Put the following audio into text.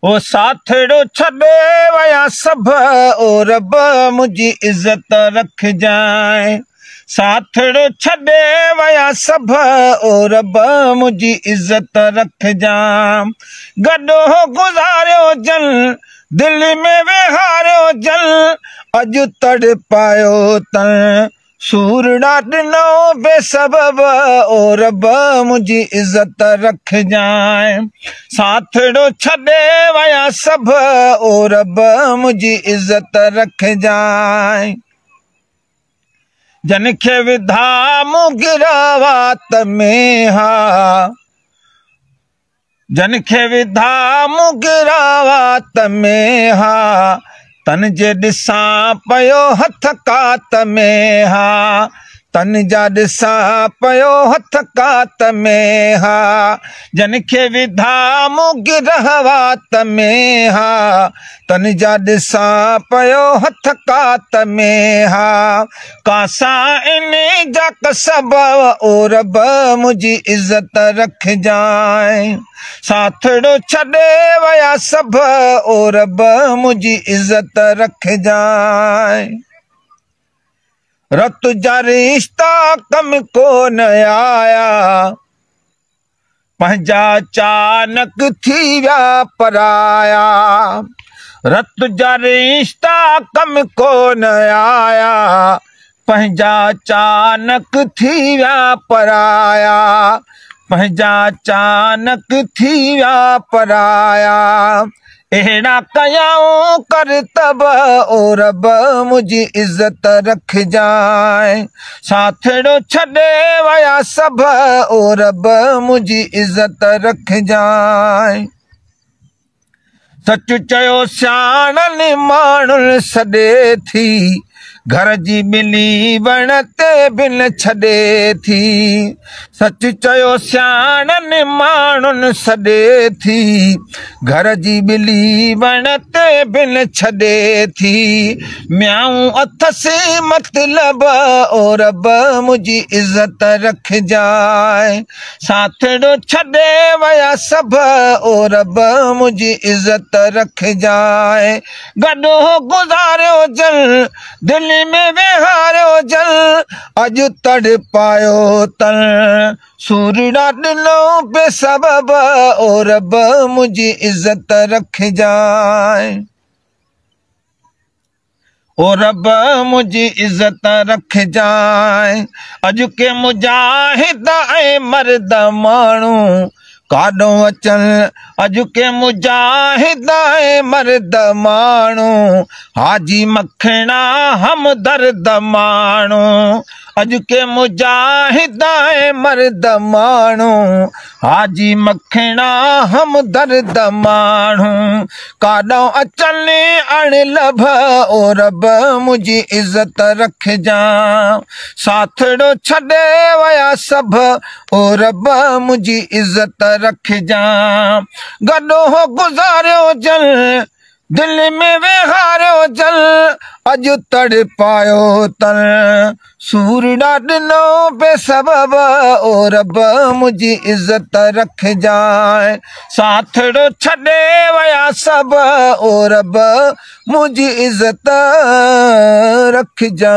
ओ साथड़ो छॾे वया सभ ओ रब मुझी इज्जत रख जाए। साथड़ो छॾे वया सभ ओ रब मुझी इज्जत रख जाम। गॾो गुज़ारियो जल दिल में विहारियो जल अॼु तड़ पायो तन सूरड़ा ॾिनो बेसबब ओ रब मुझी इज्जत रख जाए। साथड़ो छॾे वया सभ ओ रब मुझी इज्जत रख जाए। जन खे विधा मूं गिरावात में हा जन खे विधा मूं गिरावात में हा तन जे ॾिसां पयो हथ कात में हा तन जा ॾिसां पयो हथ कात में हा जन खे विधा मूं गिरावात में हा तन जा ॾिसां पयो हथ कात में हा कासा इन जा कसब ओ रब मुझी इज्जत रख जाए। साथड़ो छॾे वया सभ ओ रब मुझी इज्जत रख जाए। रत जा रिश्ता कम कोन आया पंहिंजा अचानक थी विया पराया। रत जा रिश्ता कम कोन आया पंहिंजा अचानक थी विया पराया। पंहिंजा अचानक थी विया पराया। अहिड़ा कयाऊं करतब ओ रब मुझी इज्जत रख जाए। साथड़ो छॾे वया सभ ओ रब मुझी इज्जत रख जाए। सच चयो सियाणनि माण्हुनि सॾे थी घर जी ॿिली वण ते बिन छॾे थी। सच चयो सियाणनि माण्हुनि सॾे थी घर जी ॿिली वण ते बिन छॾे थी। म्याऊं अथसि मतलब ओ रब मुझी इज्जत रख जाए। साथड़ो छॾे वया सभ ओ रब मुझी इज्जत रख जाए। गॾो गुज़ारियो जल दिल में विहारियो जल अॼु तड़ पायो तन सूरड़ा ॾिनो बेसबब ओ रब मुझी इज्जत रख जाए। ओ रब मुझी इज्जत रख जाए। अॼु के मुजाहिद ऐं मर्द माण्हू काॾो अचनि अॼु के मुजाहिद ऐं मर्द माण्हू हाजी मखणा हमदर्द माण्हू। अॼु के मुजाहिद ऐं मर्द माण्हू हाजी मखणा हमदर्द माण्हू काॾो अचनि अणलभ ओ रब मुझी इज्जत रख जाम। साथड़ो छॾे वया सभ ओ रब मुझी इज्जत रख जाम। गॾो गुज़ारियो जल दिल में विहारियो जल अॼु तड़ पायो तन सूरड़ा ॾिनो बेसबब ओ रब मुझी इज्जत रख जाए। साथड़ो छॾे वया सभ ओ रब मुझी इज्जत रख जाए।